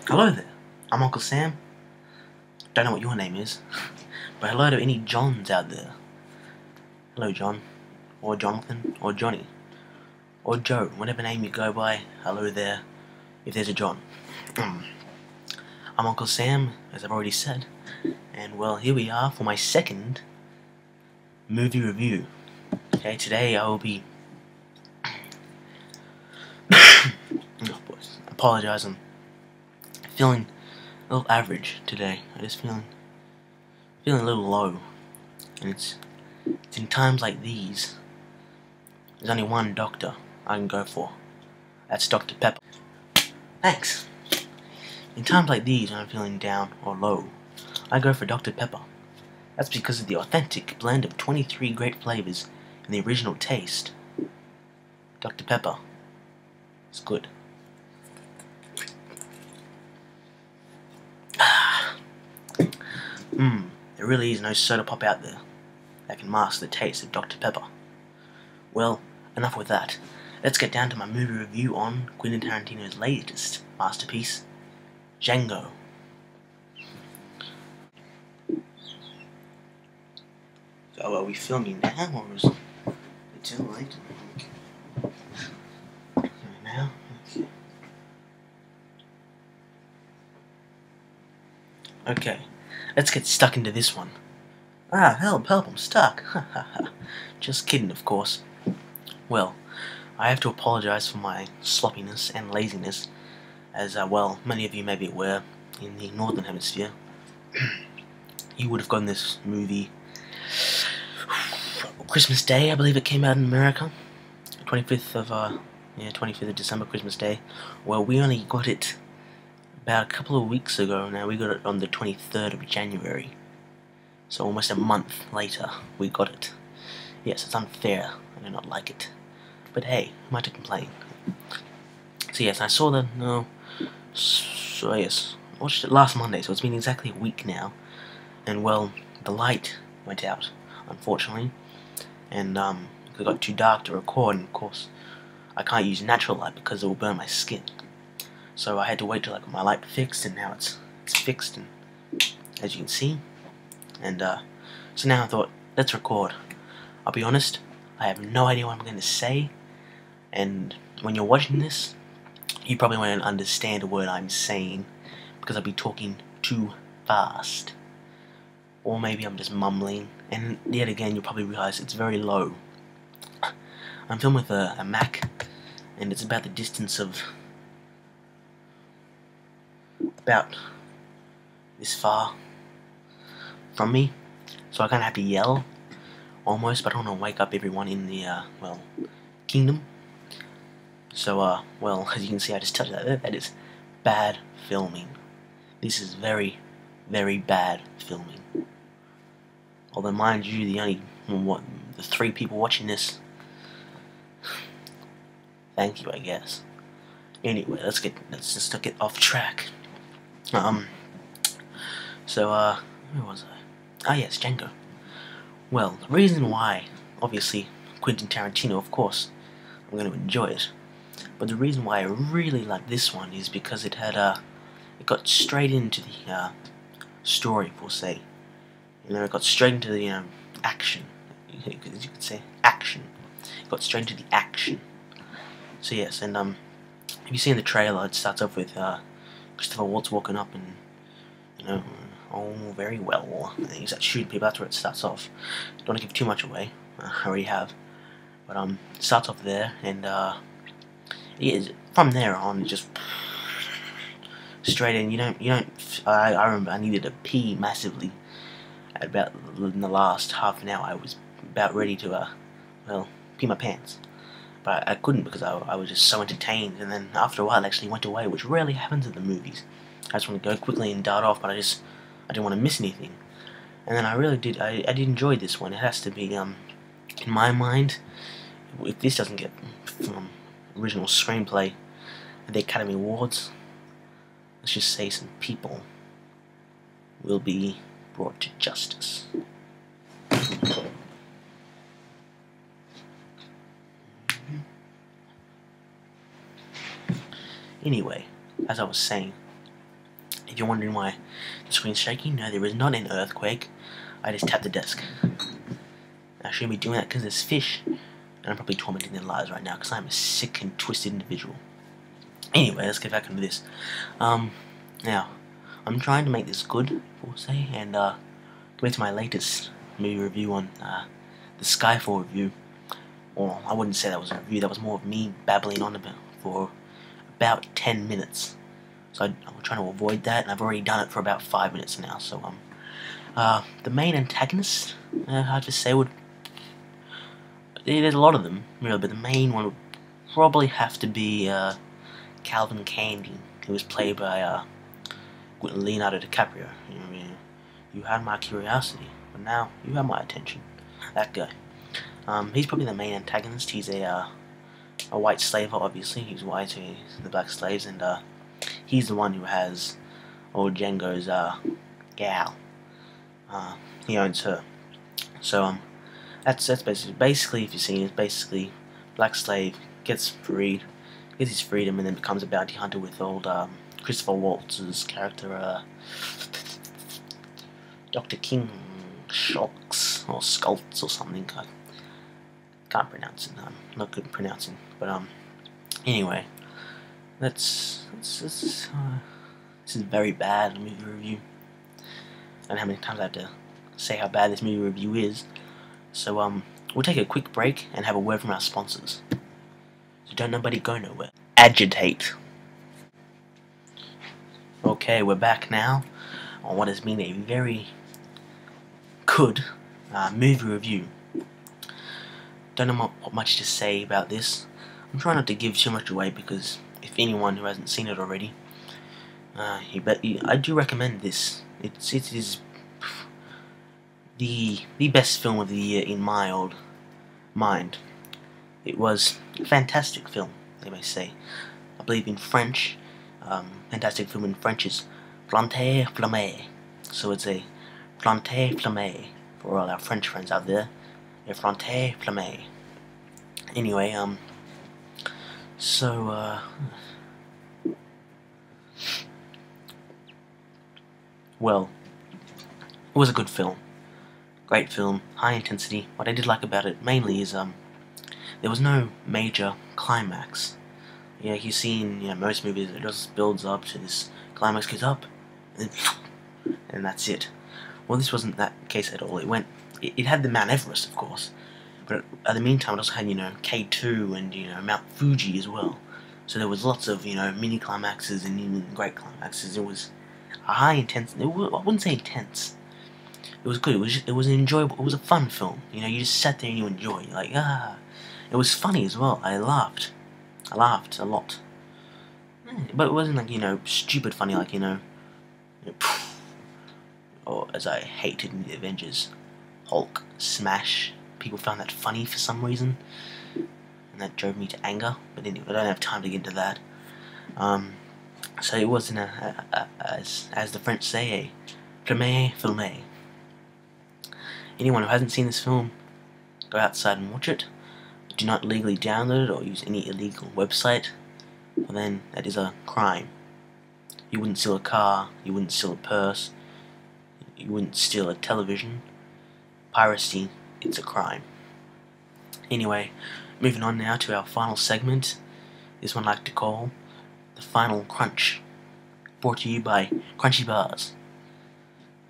Hello there, I'm Uncle Sam. Don't know what your name is, but hello to any Johns out there. Hello John, or Jonathan, or Johnny, or Joe, whatever name you go by, hello there, if there's a John. I'm Uncle Sam, as I've already said, and well, here we are for my second movie review. Okay, today I will be... oh boy, I apologize, I'm feeling a little average today. I'm just feeling a little low, and it's in times like these. There's only one doctor I can go for. That's Dr. Pepper. Thanks. In times like these, when I'm feeling down or low, I go for Dr. Pepper. That's because of the authentic blend of 23 great flavors and the original taste. Dr. Pepper. It's good. There really is no soda pop out there that can mask the taste of Dr. Pepper. Well, enough with that. Let's get down to my movie review on Quentin Tarantino's latest masterpiece, Django. So are we filming now, or is it too late? Now? Okay, let's get stuck into this one. Ah, help, I'm stuck. Just kidding, of course. Well, I have to apologize for my sloppiness and laziness, as, well, many of you may be aware, in the Northern Hemisphere, you would have gotten this movie Christmas Day, I believe it came out in America. 25th of December, Christmas Day. Well, we only got it about a couple of weeks ago now. We got it on the 23rd of January. So almost a month later, we got it. Yes, it's unfair. I do not like it. But hey, who am I to complain? So yes, I saw the... So yes, I watched it last Monday, so it's been exactly a week now. And well, the light went out, unfortunately. And it got too dark to record, and of course, I can't use natural light because it will burn my skin. So I had to wait till I got my light fixed, and now it's fixed, and as you can see. And so now I thought, let's record. I'll be honest, I have no idea what I'm going to say, and when you're watching this, you probably won't understand a word I'm saying, because I'll be talking too fast. Or maybe I'm just mumbling, and yet again you'll probably realize it's very low. I'm filming with a Mac, and it's about the distance of about this far from me, so I kind of have to yell, almost, but I don't want to wake up everyone in the, well, kingdom. So, well, as you can see, I just touched that. That is bad filming. This is very, very bad filming. Although, mind you, the 3 people watching this, thank you, I guess. Anyway, let's just get off track. So, where was I? Ah, yes, Django. Well, the reason why, obviously, Quentin Tarantino, of course, I'm going to enjoy it. But the reason why I really like this one is because it had, it got straight into the, story, per se. You know, it got straight into the, action. As you could say, action. It got straight into the action. So yes, and, if you see in the trailer, it starts off with, Christopher Waltz walking up and, you know, oh, very well. And he's at shooting people, that's where it starts off. Don't want to give too much away, I already have. But, it starts off there, and, from there on, just straight in. I remember I needed to pee massively. At about in the last half an hour, I was about ready to, well, pee my pants. But I couldn't because I was just so entertained, and then after a while it actually went away, which rarely happens in the movies. I just want to go quickly and dart off, but I didn't want to miss anything. And then I really did, I did enjoy this one. It has to be, in my mind, if this doesn't get original screenplay at the Academy Awards, let's just say some people will be brought to justice. Anyway, as I was saying, If you're wondering why the screen's shaking, no, there is not an earthquake. I just tapped the desk. I shouldn't be doing that because there's fish, and I'm probably tormenting their lives right now because I'm a sick and twisted individual. Anyway, let's get back into this. Now, I'm trying to make this good, we'll say, and go to my latest movie review on the Skyfall review. Or I wouldn't say that was a review, that was more of me babbling on about for about 10 minutes. So I'm trying to avoid that, and I've already done it for about 5 minutes now. So the main antagonist, I'd just say there's a lot of them, really, but the main one would probably have to be Calvin Candy, who was played by Leonardo DiCaprio. You had my curiosity, but now you have my attention. That guy. He's probably the main antagonist. He's a white slaver, obviously. He's white, so he's the black slaves, and he's the one who has old Django's gal. He owns her. So that's basically if you see it, basically black slave gets freed, gets his freedom, and then becomes a bounty hunter with old Christopher Waltz's character, Dr. King Schultz or Skultz or something. I can't pronounce it. I'm not good at pronouncing. But anyway, this is very bad movie review. I don't know how many times I have to say how bad this movie review is. So we'll take a quick break and have a word from our sponsors. So don't nobody go nowhere. Agitate. Okay, we're back now on what has been a very good movie review. Don't know what much to say about this. I'm trying not to give too much away because if anyone who hasn't seen it already, I do recommend this. It is the best film of the year in my old mind. It was a fantastic film, they may say. I believe in French, fantastic film in French is Plante Flamme. So it's a Plante Flamme for all our French friends out there. A Plante Flamme. Anyway, well, it was a good film. Great film, high intensity. What I did like about it mainly is there was no major climax. Yeah, you see in most movies it just builds up to this climax, goes up, and that's it. Well, this wasn't that case at all. It had the Mount Everest, of course, but at the meantime it also had K2 and Mount Fuji as well. So there was lots of mini climaxes and even great climaxes. It was a high intense. I wouldn't say intense. It was good. It was enjoyable. It was a fun film. You just sat there and you enjoy. You're like, It was funny as well. I laughed a lot. But it wasn't like stupid funny like or as I hated in the Avengers, Hulk smash. People found that funny for some reason, and that drove me to anger. But anyway, I don't have time to get into that. So it wasn't as the French say, a premier film. Anyone who hasn't seen this film, go outside and watch it. Do not legally download it or use any illegal website, for then that is a crime. You wouldn't steal a car, you wouldn't steal a purse, you wouldn't steal a television. Piracy, it's a crime. Anyway, moving on now to our final segment, this one I like to call The Final Crunch, brought to you by Crunchy Bars,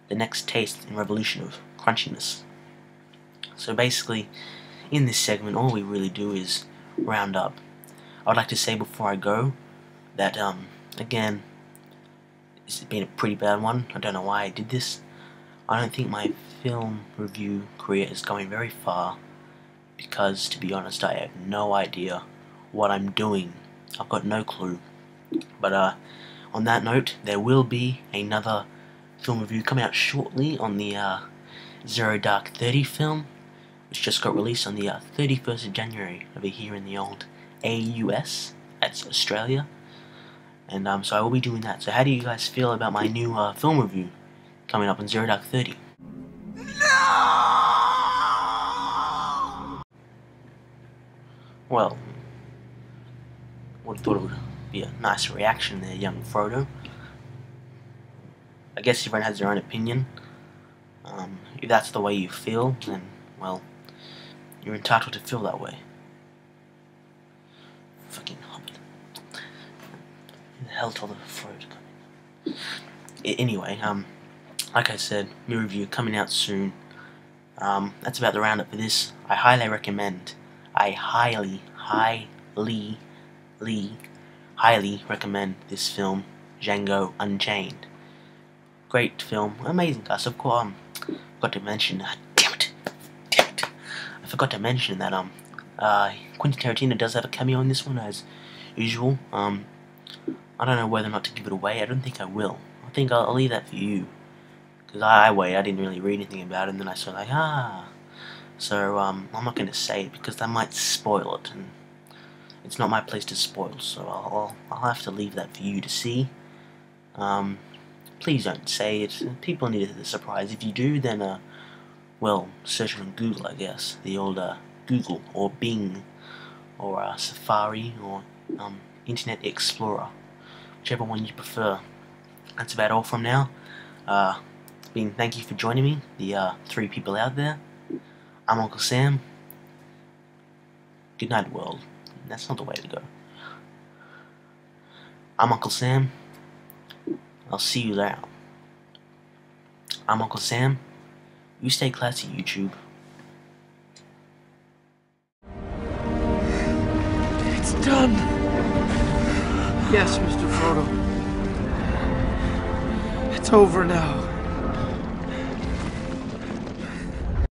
the next taste and revolution of crunchiness. So basically, in this segment, all we really do is round up. I would like to say before I go that, again, this has been a pretty bad one. I don't know why I did this. I don't think my film review career is going very far because, to be honest, I have no idea what I'm doing. I've got no clue. But on that note, there will be another film review coming out shortly on the Zero Dark 30 film, which just got released on the 31st of January over here in the old AUS, that's Australia. And so I will be doing that. So how do you guys feel about my new film review coming up on Zero Dark 30? No! Well, would have thought it would be a nice reaction there, young Frodo. I guess everyone has their own opinion. If that's the way you feel, then, well, you're entitled to feel that way. Fucking hobbit. Who the hell told the throat to come in? Anyway, like I said, me review coming out soon. That's about the roundup for this. I highly recommend. I highly recommend this film, Django Unchained. Great film, amazing cast. Of course, forgot to mention. Damn it! I forgot to mention that Quentin Tarantino does have a cameo in this one as usual. I don't know whether or not to give it away. I don't think I will. I think I'll leave that for you. Because I didn't really read anything about it, and then I saw like, So, I'm not going to say it because that might spoil it, and it's not my place to spoil, so I'll have to leave that for you to see. Please don't say it. People need a surprise. If you do, then, well, search on Google, I guess. The old, Google, or Bing, or, Safari, or, Internet Explorer. Whichever one you prefer. That's about all from now. Thank you for joining me, the 3 people out there. I'm Uncle Sam. Good night, world. That's not the way to go. I'm Uncle Sam. I'll see you there. I'm Uncle Sam. You stay classy, YouTube. It's done. Yes, Mr. Frodo. It's over now.